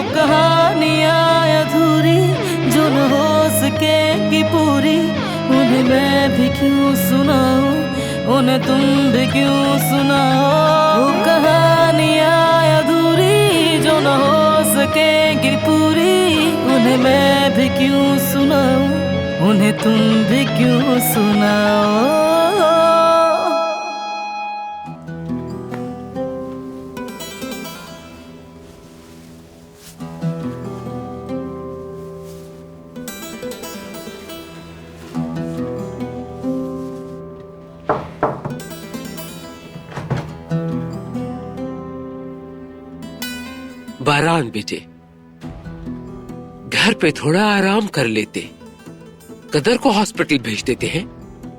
कहानियाँ अधूरी जो न हो सकेगी पूरी, उन्हें मैं भी क्यों सुनाऊं, उन्हें तुम भी क्यों सुनाओ। वो कहानियाँ अधूरी जो न हो सकेगी पूरी, उन्हें मैं भी क्यों सुनाऊं, उन्हें तुम भी क्यों सुनाओ। बारान बेटे, घर पे थोड़ा आराम कर लेते, कदर को हॉस्पिटल भेज देते हैं।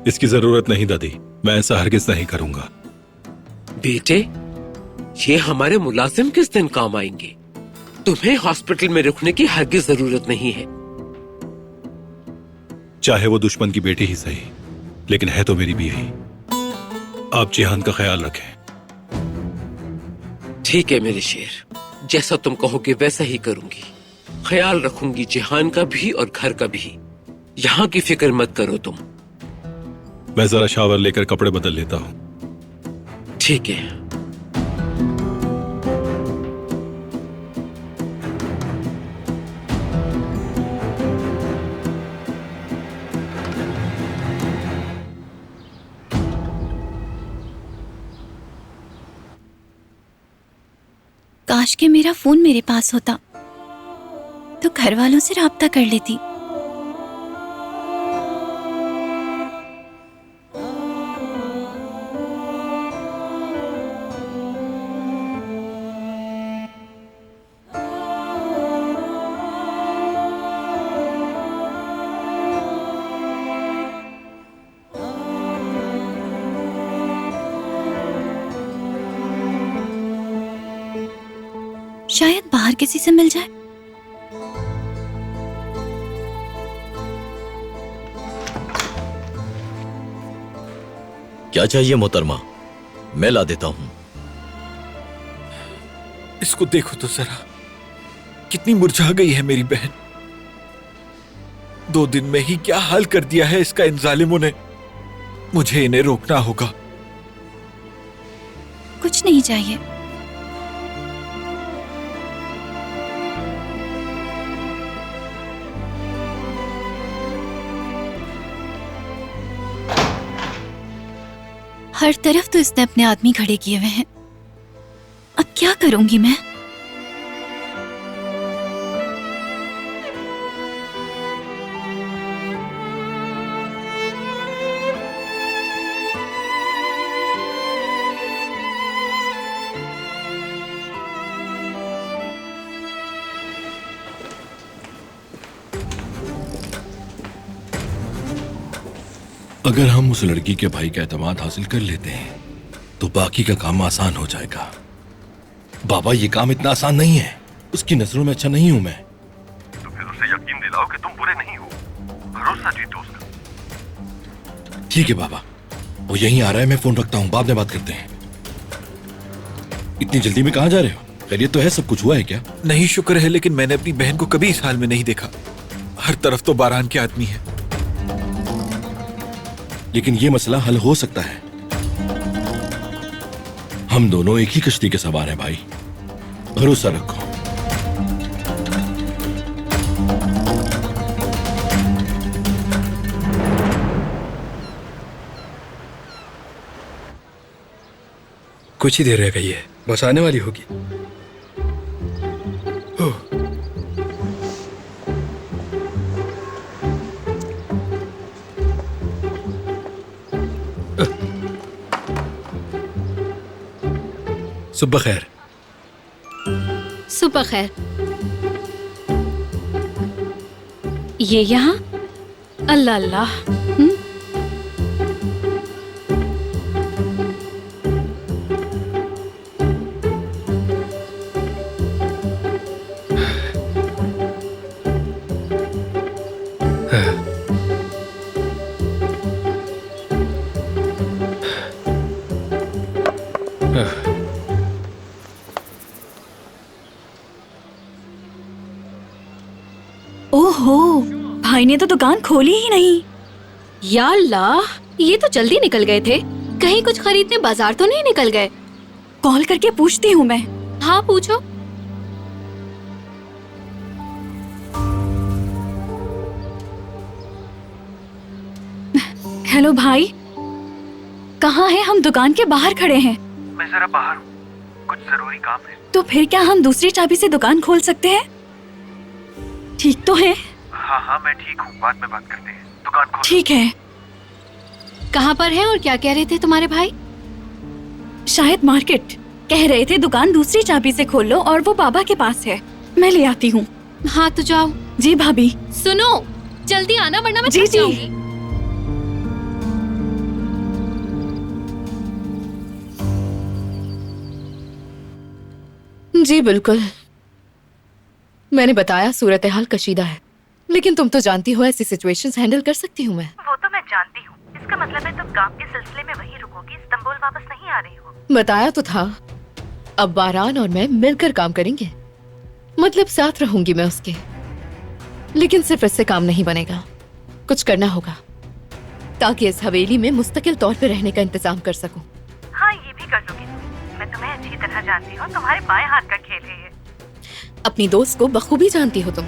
इसकी जरूरत नहीं दादी, मैं ऐसा हरगिज नहीं करूंगा। बेटे, ये हमारे मुलाजिम किस दिन काम आएंगे? तुम्हें हॉस्पिटल में रुकने की हरगिज जरूरत नहीं है। चाहे वो दुश्मन की बेटी ही सही, लेकिन है तो मेरी बीवी। आप जिहान का ख्याल रखें। ठीक है मेरे शेर, जैसा तुम कहोगे वैसा ही करूंगी। ख्याल रखूंगी जिहान का भी और घर का भी। यहाँ की फिक्र मत करो तुम। मैं जरा शावर लेकर कपड़े बदल लेता हूँ। ठीक है। काश के मेरा फोन मेरे पास होता तो घर वालों से राब्ता कर लेती। शायद बाहर किसी से मिल जाए। क्या चाहिए मोहतरमा? मैं ला देता हूं। इसको देखो तो जरा, कितनी मुरझा गई है मेरी बहन। 2 दिन में ही क्या हाल कर दिया है इसका इन जालिमों ने। मुझे इन्हें रोकना होगा। कुछ नहीं चाहिए। हर तरफ तो इसने अपने आदमी खड़े किए हुए हैं। अब क्या करूंगी मैं? अगर हम उस लड़की के भाई का एतमाद हासिल कर लेते हैं तो बाकी का काम आसान हो जाएगा। बाबा, ये काम इतना आसान नहीं है। उसकी नजरों में अच्छा नहीं हूं मैं। तो फिर उसे यकीन दिलाओ कि तुम बुरे नहीं हो। भरोसा जीतो उसका। ठीक है बाबा, वो यहीं आ रहा है, मैं फोन रखता हूँ, बाद में बात करते हैं। इतनी जल्दी में कहाँ जा रहे हो? खैरियत तो है? सब कुछ हुआ है क्या? नहीं, शुक्र है, लेकिन मैंने अपनी बहन को कभी इस हाल में नहीं देखा। हर तरफ तो बारान के आदमी है। लेकिन ये मसला हल हो सकता है। हम दोनों एक ही कश्ती के सवार हैं भाई, भरोसा रखो। कुछ ही देर रह गई है, बस आने वाली होगी। सुबह खैर। सुबह खैर। ये यहाँ? अल्लाह अल्लाह। ओहो, भाई ने तो दुकान खोली ही नहीं। या अल्लाह, ये तो जल्दी निकल गए थे। कहीं कुछ खरीदने बाजार तो नहीं निकल गए? कॉल करके पूछती हूँ मैं। हाँ पूछो। हेलो भाई, कहाँ है? हम दुकान के बाहर खड़े हैं। मैं जरा बाहर हूँ, कुछ जरूरी काम है। तो फिर क्या हम दूसरी चाबी से दुकान खोल सकते हैं? ठीक तो है? हाँ हाँ मैं ठीक हूँ, बाद में बात करते हैं। दुकान खोलो। ठीक है। कहाँ पर है और क्या कह रहे थे तुम्हारे भाई? शायद मार्केट। कह रहे थे दुकान दूसरी चाबी से खोल लो और वो बाबा के पास है। मैं ले आती हूँ। हाँ तो जाओ। जी भाभी। सुनो, जल्दी आना वरना मैं जी, थक जी। जाऊंगी। जी बिल्कुल। मैंने बताया सूरत हाल कशीदा है, लेकिन तुम तो जानती हो ऐसी सिचुएशंस हैंडल कर सकती हूँ मैं। वो तो मैं जानती हूँ। इसका मतलब है तुम काम के सिलसिले में वहीं रुकोगी, इस्तांबुल वापस नहीं आ रही हो। बताया तो था। अब बारान और मैं मिलकर काम करेंगे, मतलब साथ रहूंगी मैं उसके। लेकिन सिर्फ इससे काम नहीं बनेगा, कुछ करना होगा ताकि इस हवेली में मुस्तकिल तौर पर रहने का इंतजाम कर सकूं। हाँ ये भी कर लोगी। मैं तुम्हें अच्छी तरह जानती हूँ, तुम्हारे बाएं हाथ का खेल है ये। अपनी दोस्त को बखूबी जानती हो तुम।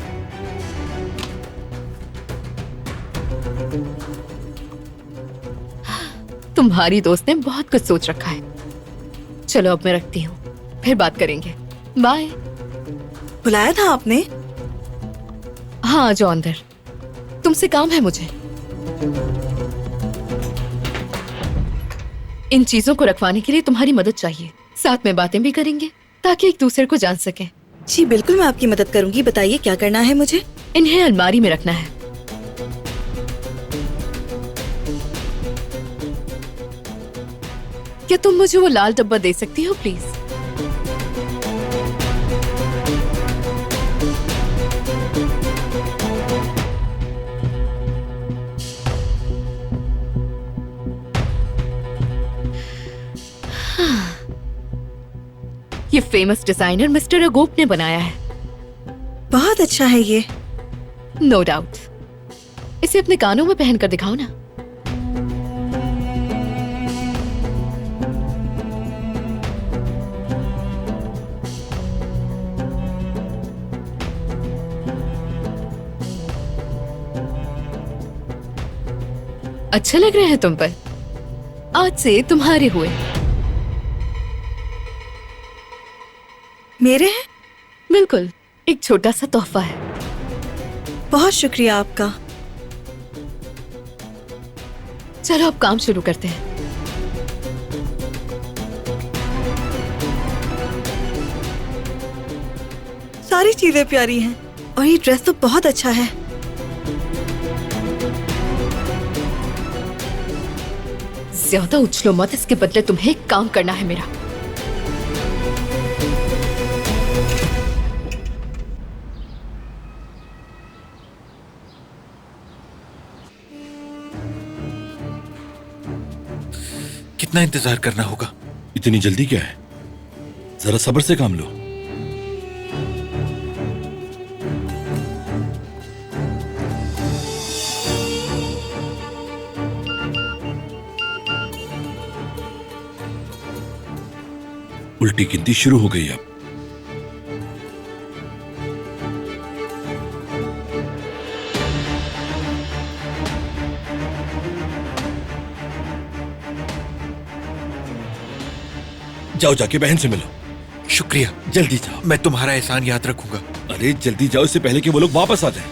तुम्हारी दोस्त ने बहुत कुछ सोच रखा है। चलो अब मैं रखती हूँ, फिर बात करेंगे। बाय। बुलाया था आपने? हाँ आ जाओ अंदर, तुमसे काम है मुझे। इन चीजों को रखवाने के लिए तुम्हारी मदद चाहिए। साथ में बातें भी करेंगे ताकि एक दूसरे को जान सकें। जी बिल्कुल, मैं आपकी मदद करूंगी। बताइए क्या करना है मुझे? इन्हें अलमारी में रखना है। क्या तुम मुझे वो लाल डब्बा दे सकती हो प्लीज? ये फेमस डिजाइनर मिस्टर अगोप ने बनाया है। बहुत अच्छा है ये। No doubt. इसे अपने कानों में पहनकर दिखाओ ना। अच्छे लग रहे हैं तुम पर। आज से तुम्हारे हुए। मेरे हैं? बिल्कुल, एक छोटा सा तोहफा है। बहुत शुक्रिया आपका। चलो अब काम शुरू करते हैं। सारी चीजें प्यारी हैं और ये ड्रेस तो बहुत अच्छा है। ज्यादा उछलो मत, इसके बदले तुम्हें एक काम करना है मेरा। कितना इंतजार करना होगा? इतनी जल्दी क्या है? जरा सब्र से काम लो। उल्टी गिनती शुरू हो गई अब। जाओ जाके बहन से मिलो। शुक्रिया। जल्दी जाओ। मैं तुम्हारा एहसान याद रखूंगा। अरे जल्दी जाओ, इससे पहले कि वो लोग वापस आ जाएं।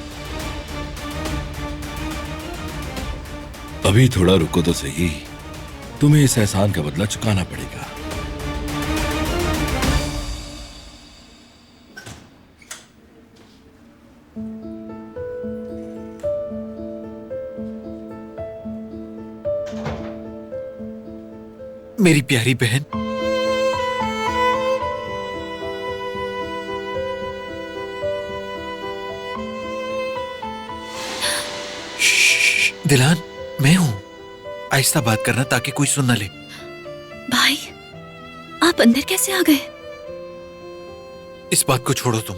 अभी थोड़ा रुको तो सही, तुम्हें इस एहसान का बदला चुकाना पड़ेगा। मेरी प्यारी बहन, दिलान, मैं हूं। आहिस्ता बात करना ताकि कोई सुन न ले। भाई, आप अंदर कैसे आ गए? इस बात को छोड़ो तुम।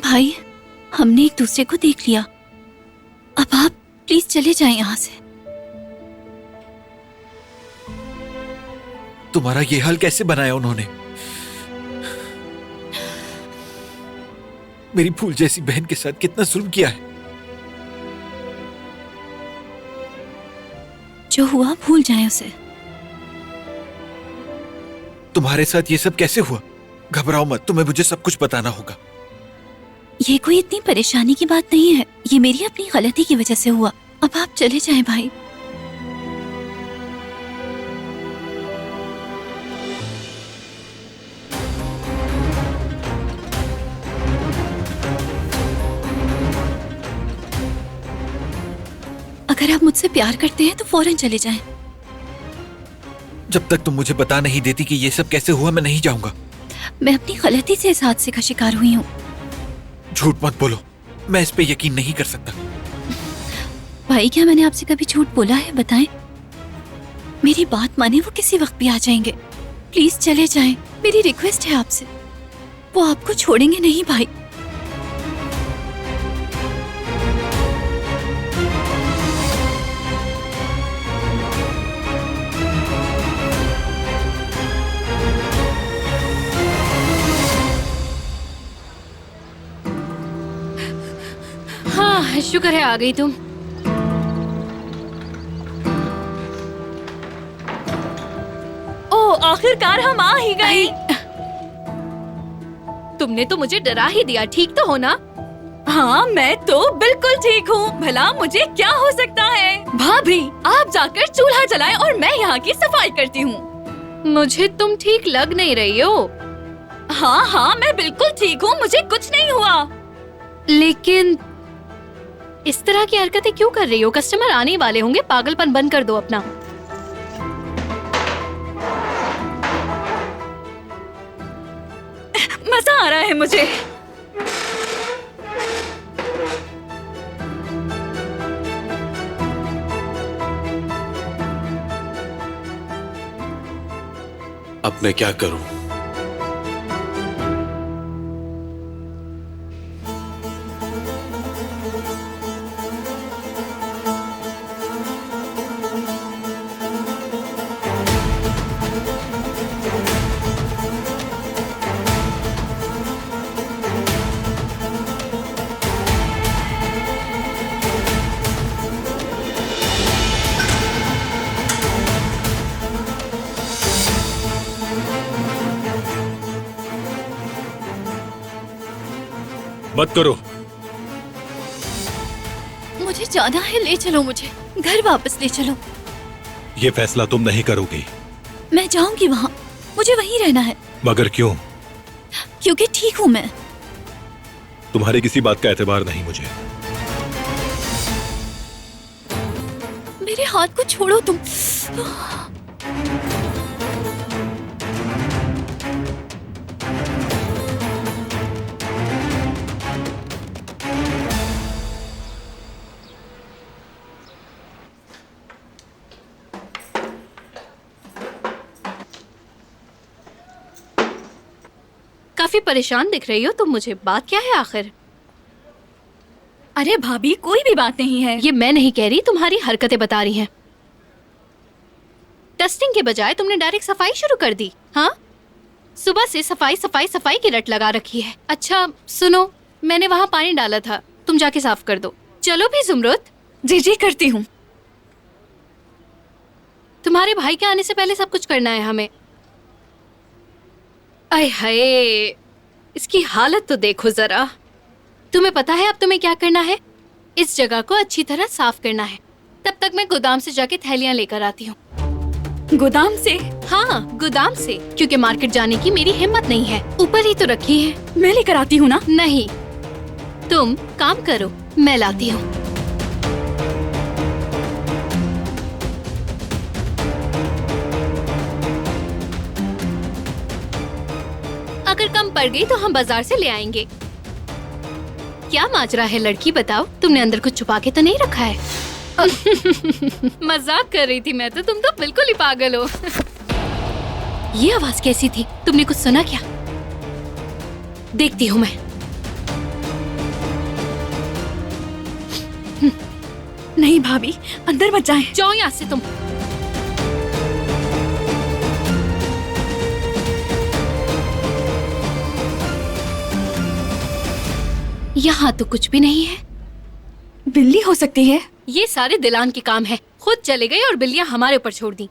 भाई, हमने एक दूसरे को देख लिया। अब आप प्लीज चले जाएं यहाँ से। तुम्हारा ये हाल कैसे बनाया उन्होंने? मेरी फूल जैसी बहन के साथ कितना जुल्म किया है। जो हुआ भूल जाएं उसे। तुम्हारे साथ ये सब कैसे हुआ? घबराओ मत, तुम्हें मुझे सब कुछ बताना होगा। ये कोई इतनी परेशानी की बात नहीं है, ये मेरी अपनी गलती की वजह से हुआ। अब आप चले जाएं भाई। अगर आप मुझसे प्यार करते हैं तो फौरन चले जाएं। जब तक तुम मुझे बता नहीं देती कि ये सब कैसे हुआ, मैं नहीं जाऊंगा। मैं अपनी गलती से इस हादसे का शिकार हुई हूँ। झूठ मत बोलो, मैं इस पे यकीन नहीं कर सकता। भाई, क्या मैंने आपसे कभी झूठ बोला है? बताएं। मेरी बात माने, वो किसी वक्त भी आ जाएंगे। प्लीज चले जाएं, मेरी रिक्वेस्ट है आपसे। वो आपको छोड़ेंगे नहीं भाई। हाँ, शुक्र है आ गई तुम। ओह, आखिरकार हम आ ही गए। तुमने तो मुझे डरा ही दिया। ठीक तो हो ना? हाँ, मैं तो बिल्कुल ठीक हूँ। भला मुझे क्या हो सकता है? भाभी, आप जाकर चूल्हा जलाएं और मैं यहाँ की सफाई करती हूँ। मुझे तुम ठीक लग नहीं रही हो। हाँ हाँ, मैं बिल्कुल ठीक हूँ, मुझे कुछ नहीं हुआ। लेकिन इस तरह की हरकतें क्यों कर रही हो? कस्टमर आने वाले होंगे, पागलपन बंद कर दो अपना। मजा आ रहा है मुझे। अब मैं क्या करूं? मत करो। मुझे जाना है, ले चलो मुझे घर वापस ले चलो। ये फैसला तुम नहीं करोगी। मैं जाऊंगी वहाँ, मुझे वहीं रहना है। मगर क्यों? क्योंकि ठीक हूँ मैं। तुम्हारी किसी बात का एतबार नहीं मुझे। मेरे हाथ को छोड़ो तुम। काफी परेशान दिख रही हो तुम मुझे। बात क्या है आखिर? अरे भाभी, कोई भी बात नहीं है। ये मैं नहीं कह रही, तुम्हारी हरकतें बता रही हैं। टेस्टिंग के बजाय तुमने डायरेक्ट सफाई शुरू कर दी। हाँ, सुबह से सफाई सफाई सफाई की रट लगा रखी है। अच्छा सुनो, मैंने वहाँ पानी डाला था, तुम जाके साफ कर दो। चलो भी जुमरुत। जी जी, करती हूँ। तुम्हारे भाई के आने से पहले सब कुछ करना है हमें। आय हाय, इसकी हालत तो देखो जरा। तुम्हें पता है अब तुम्हें क्या करना है? इस जगह को अच्छी तरह साफ करना है। तब तक मैं गोदाम से जाके थैलियां लेकर आती हूँ। गोदाम से? हाँ, गोदाम से, क्योंकि मार्केट जाने की मेरी हिम्मत नहीं है। ऊपर ही तो रखी है। मैं लेकर आती हूँ ना। नहीं, तुम काम करो, मैं लाती हूँ। अगर कम पड़ गई तो हम बाजार से ले आएंगे। क्या माजरा है लड़की, बताओ? तुमने अंदर कुछ छुपा के तो नहीं रखा है? मजाक कर रही थी मैं तो, तुम तो बिल्कुल ही पागल हो। ये आवाज कैसी थी? तुमने कुछ सुना क्या? देखती हूँ मैं। नहीं भाभी, अंदर मत जाएं। जाओ यहाँ से तुम। यहाँ तो कुछ भी नहीं है। बिल्ली हो सकती है। ये सारे दिलान के काम है। खुद चले गए और बिल्लियां हमारे ऊपर छोड़ दी।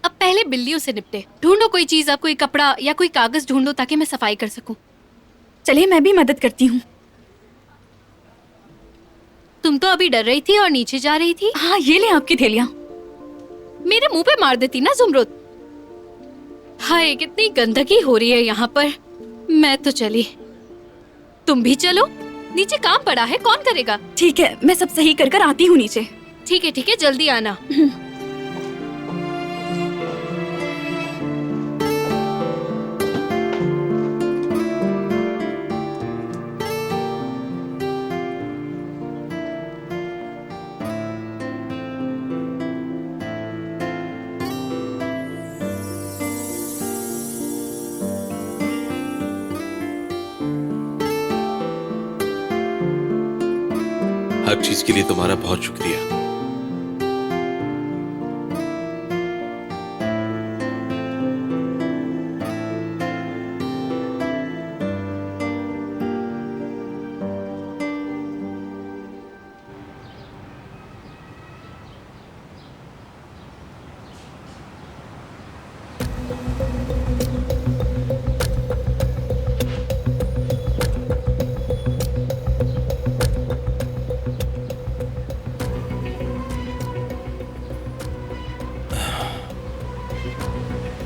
अब पहले बिल्लियों से निपटे। ढूंढो कोई चीज, आप कोई कपड़ा या कोई कागज ढूंढो ताकि मैं सफाई कर सकूं। चलिए मैं भी मदद करती हूँ। तुम तो अभी डर रही थी और नीचे जा रही थी। हाँ, ये ले आपकी थैलियाँ। मेरे मुंह पे मार देती ना जुमरुद। हाय, कितनी गंदगी हो रही है यहाँ पर। मैं तो चली, तुम भी चलो। नीचे काम पड़ा है, कौन करेगा? ठीक है, मैं सब सही कर आती हूँ नीचे। ठीक है, जल्दी आना। हर चीज के लिए तुम्हारा बहुत शुक्रिया।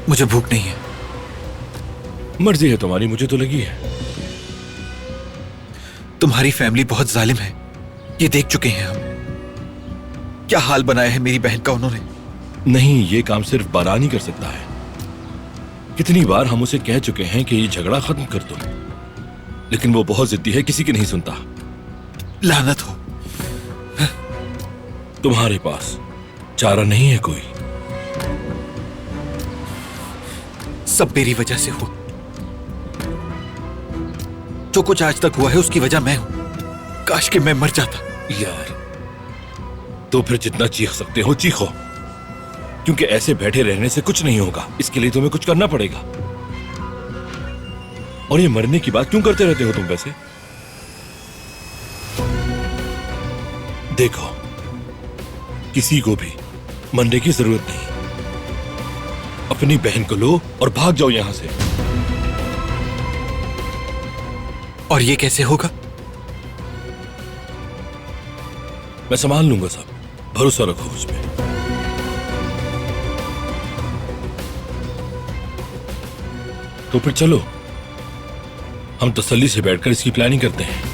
मुझे भूख नहीं है। मर्जी है तुम्हारी, मुझे तो लगी है। तुम्हारी फैमिली बहुत जालिम है, ये देख चुके हैं हम। क्या हाल बनाया है मेरी बहन का उन्होंने। नहीं, ये काम सिर्फ बारान ही कर सकता है। कितनी बार हम उसे कह चुके हैं कि ये झगड़ा खत्म कर दो, लेकिन वो बहुत जिद्दी है, किसी की नहीं सुनता। लानत हो। तुम्हारे पास चारा नहीं है कोई? सब मेरी वजह से हुआ। जो कुछ आज तक हुआ है उसकी वजह मैं हूं। काश कि मैं मर जाता। यार, तो फिर जितना चीख सकते हो चीखो, क्योंकि ऐसे बैठे रहने से कुछ नहीं होगा। इसके लिए तुम्हें कुछ करना पड़ेगा। और ये मरने की बात क्यों करते रहते हो तुम वैसे? देखो, किसी को भी मरने की जरूरत नहीं। अपनी बहन को लो और भाग जाओ यहां से। और ये कैसे होगा? मैं संभाल लूंगा सब, भरोसा रखो मुझ पे। तो फिर चलो, हम तसल्ली से बैठकर इसकी प्लानिंग करते हैं।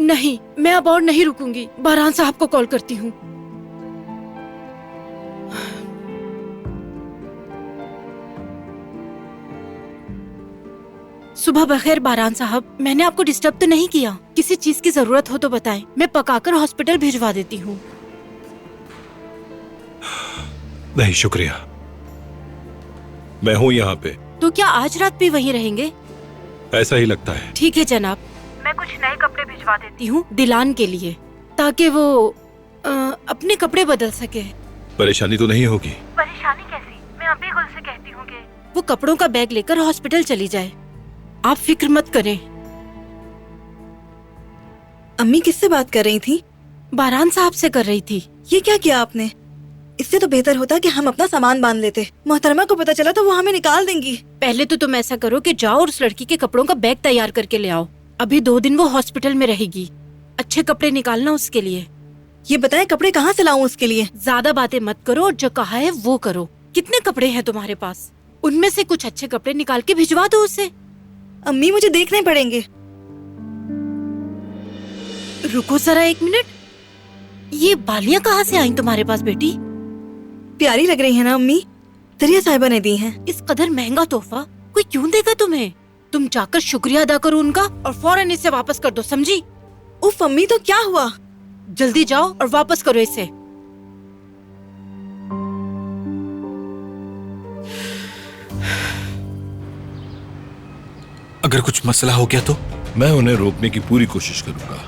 नहीं, मैं अब और नहीं रुकूंगी। बारान साहब को कॉल करती हूँ। सुबह बखैर बारान साहब, मैंने आपको डिस्टर्ब तो नहीं किया? किसी चीज की जरूरत हो तो बताएं, मैं पकाकर हॉस्पिटल भिजवा देती हूँ। नहीं शुक्रिया, मैं हूँ यहाँ पे। तो क्या आज रात भी वहीं रहेंगे? ऐसा ही लगता है। ठीक है जनाब, मैं कुछ नए कपड़े भिजवा देती हूँ दिलान के लिए, ताकि वो अपने कपड़े बदल सके। परेशानी तो नहीं होगी? परेशानी कैसी? मैं अभी गुल से कहती हूँ कि वो कपड़ों का बैग लेकर हॉस्पिटल चली जाए। आप फिक्र मत करें। अम्मी किससे बात कर रही थी? बारान साहब से कर रही थी। ये क्या किया आपने? इससे तो बेहतर होता कि हम अपना सामान बांध लेते। मोहतरमा को पता चला तो वो हमें निकाल देंगी। पहले तो तुम ऐसा करो कि जाओ और उस लड़की के कपड़ों का बैग तैयार करके ले आओ। अभी 2 दिन वो हॉस्पिटल में रहेगी। अच्छे कपड़े निकालना उसके लिए। ये बताएं कपड़े कहाँ से लाऊं उसके लिए? ज्यादा बातें मत करो और जो कहा है वो करो। कितने कपड़े हैं तुम्हारे पास? उनमें से कुछ अच्छे कपड़े निकाल के भिजवा दो उसे। अम्मी मुझे देखने पड़ेंगे। रुको जरा 1 मिनट। ये बालियां कहाँ से आई तुम्हारे पास बेटी? प्यारी लग रही है ना अम्मी? दरिया साहिबा ने दी हैं। इस कदर महंगा तोहफा कोई क्यों देगा तुम्हें? तुम जाकर शुक्रिया अदा करो उनका और फौरन इसे वापस कर दो, समझी? उफ अम्मी, तो क्या हुआ? जल्दी जाओ और वापस करो इसे। अगर कुछ मसला हो गया तो? मैं उन्हें रोकने की पूरी कोशिश करूंगा,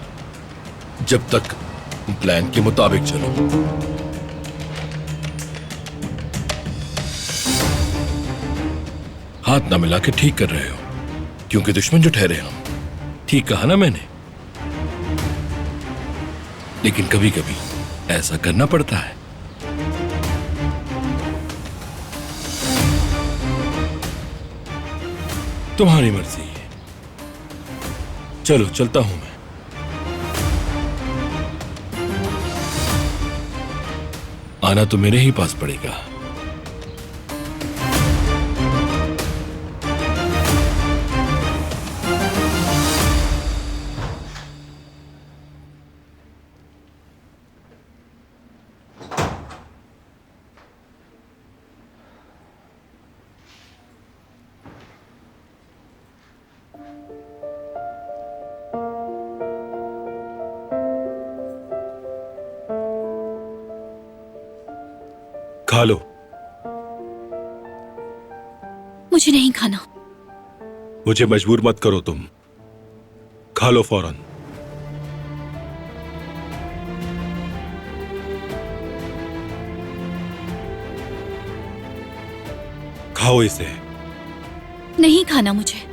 जब तक प्लान के मुताबिक चलो। हाथ ना मिला के ठीक कर रहे हो, क्योंकि दुश्मन जो ठहरे हम। ठीक कहा ना मैंने? लेकिन कभी कभी ऐसा करना पड़ता है। तुम्हारी मर्जी है। चलो चलता हूं मैं। आना तो मेरे ही पास पड़ेगा। खा लो। मुझे नहीं खाना। मुझे मजबूर मत करो तुम। खा लो फौरन। खाओ इसे। नहीं खाना मुझे।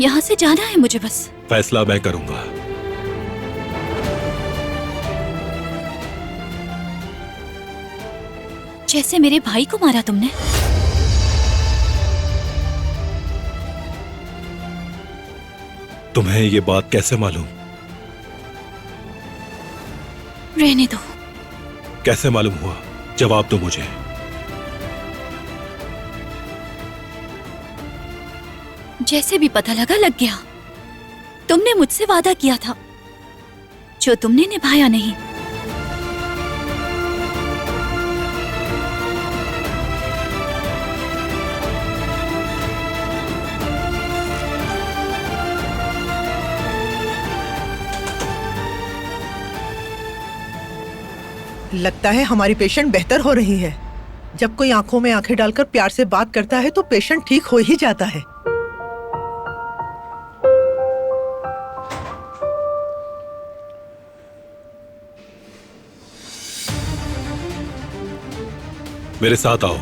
यहाँ से जाना है मुझे बस। फैसला मैं करूंगा। जैसे मेरे भाई को मारा तुमने। तुम्हें ये बात कैसे मालूम? रहने दो। कैसे मालूम हुआ? जवाब दो मुझे। जैसे भी पता लगा, लग गया। तुमने मुझसे वादा किया था जो तुमने निभाया नहीं। लगता है हमारी पेशेंट बेहतर हो रही है। जब कोई आंखों में आंखें डालकर प्यार से बात करता है तो पेशेंट ठीक हो ही जाता है। मेरे साथ आओ।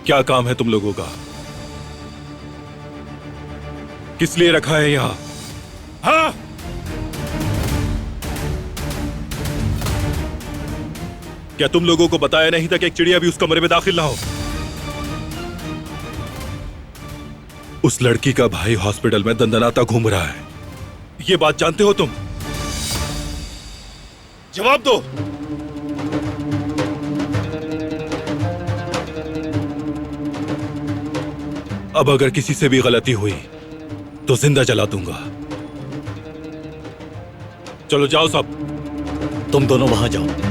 क्या काम है तुम लोगों का? किस लिए रखा है यहां? हाँ? क्या तुम लोगों को बताया नहीं था कि एक चिड़िया भी उस कमरे में दाखिल ना हो? उस लड़की का भाई हॉस्पिटल में दंदनाता घूम रहा है। ये बात जानते हो तुम? जवाब दो। अब अगर किसी से भी गलती हुई तो जिंदा जला दूंगा। चलो जाओ सब। तुम दोनों वहां जाओ।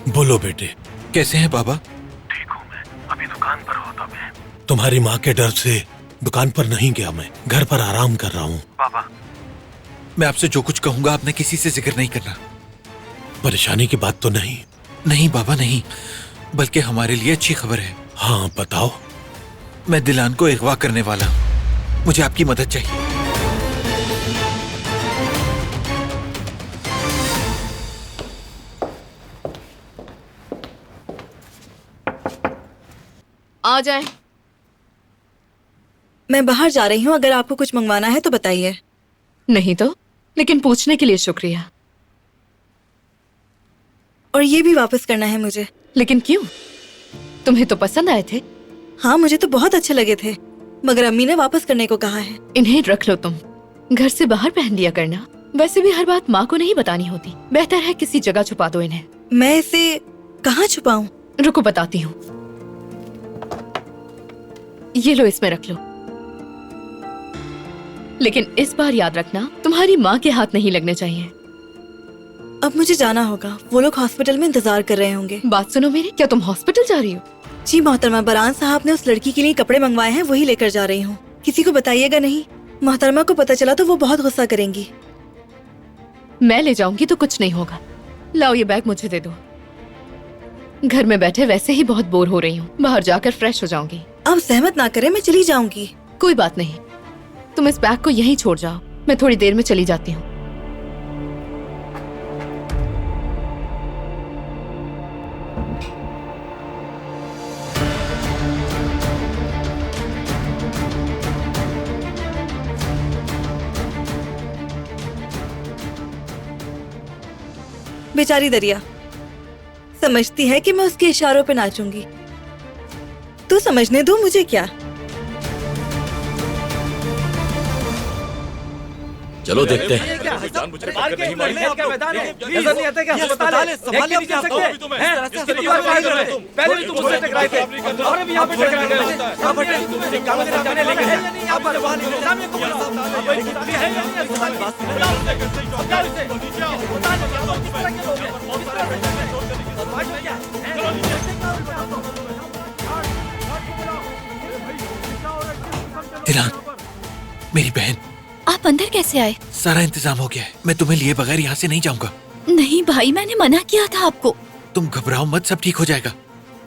बोलो बेटे। कैसे हैं बाबा? ठीक हूँ मैं। अभी दुकान पर होता मैं। तुम्हारी माँ के डर से दुकान पर नहीं गया, मैं घर पर आराम कर रहा हूँ। बाबा, मैं आपसे जो कुछ कहूंगा आपने किसी से जिक्र नहीं करना। परेशानी की बात तो नहीं? नहीं बाबा नहीं, बल्कि हमारे लिए अच्छी खबर है। हाँ बताओ। मैं दिलान को अगवा करने वाला हूँ। मुझे आपकी मदद चाहिए। आ जाए। मैं बाहर जा रही हूँ, अगर आपको कुछ मंगवाना है तो बताइए। नहीं तो, लेकिन पूछने के लिए शुक्रिया। और ये भी वापस करना है मुझे। लेकिन क्यों? तुम्हें तो पसंद आए थे। हाँ, मुझे तो बहुत अच्छे लगे थे, मगर अम्मी ने वापस करने को कहा है। इन्हें रख लो तुम, घर से बाहर पहन लिया करना। वैसे भी हर बात माँ को नहीं बतानी होती, बेहतर है किसी जगह छुपा दो इन्हें। मैं इसे कहाँ छुपाऊं? रुको बताती हूँ। ये लो, इसमें रख लो। लेकिन इस बार याद रखना, तुम्हारी माँ के हाथ नहीं लगने चाहिए। अब मुझे जाना होगा, वो लोग हॉस्पिटल में इंतजार कर रहे होंगे। बात सुनो मेरी, क्या तुम हॉस्पिटल जा रही हो? जी मोहतरमा, बरान साहब ने उस लड़की के लिए कपड़े मंगवाए हैं, वही लेकर जा रही हूँ। किसी को बताइएगा नहीं, मोहतरमा को पता चला तो वो बहुत गुस्सा करेंगी। मैं ले जाऊंगी तो कुछ नहीं होगा। लाओ ये बैग मुझे दे दो। घर में बैठे वैसे ही बहुत बोर हो रही हूँ, बाहर जाकर फ्रेश हो जाऊंगी। आप सहमत ना करें, मैं चली जाऊंगी। कोई बात नहीं, तुम इस बैग को यहीं छोड़ जाओ, मैं थोड़ी देर में चली जाती हूँ। बेचारी दरिया समझती है कि मैं उसके इशारों पे नाचूंगी, तो समझने दो, मुझे क्या। चलो देखते हैं। दिलान, मेरी बहन, आप अंदर कैसे आए? सारा इंतजाम हो गया है, मैं तुम्हें लिए बगैर यहाँ से नहीं जाऊंगा। नहीं भाई, मैंने मना किया था आपको। तुम घबराओ मत, सब ठीक हो जाएगा।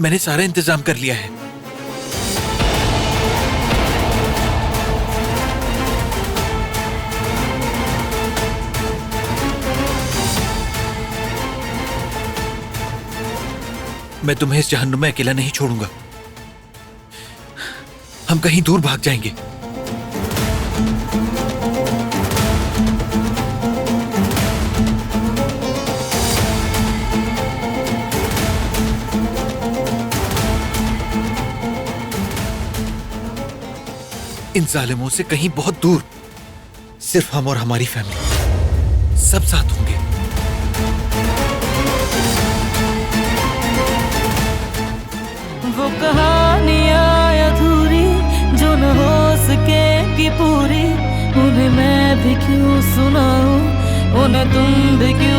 मैंने सारा इंतजाम कर लिया है। मैं तुम्हें इस जहन्नुम में अकेला नहीं छोड़ूंगा। हम कहीं दूर भाग जाएंगे। इन जालिमों से कहीं बहुत दूर, सिर्फ हम और हमारी फैमिली सब साथ होंगे। वो कहानियाँ अधूरी जो न हो सके कि पूरी, उन्हें मैं भी क्यों सुनाऊं, उन्हें तुम भी क्यों